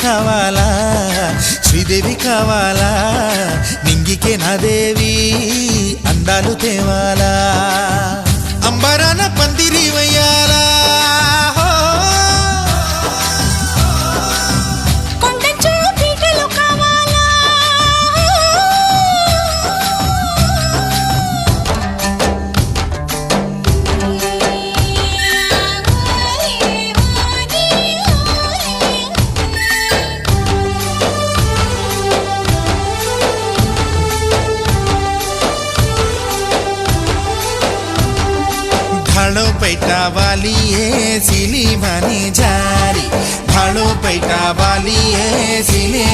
కావాలా శ్రీదేవి కావాలా నింగికే నా దేవి అందాలు తేవాలా అంబరాన పందిరి వయ్యాలా भाड़ो पैटा वाली है सिली मानी जारी भाड़ो पैटा वाली है सिले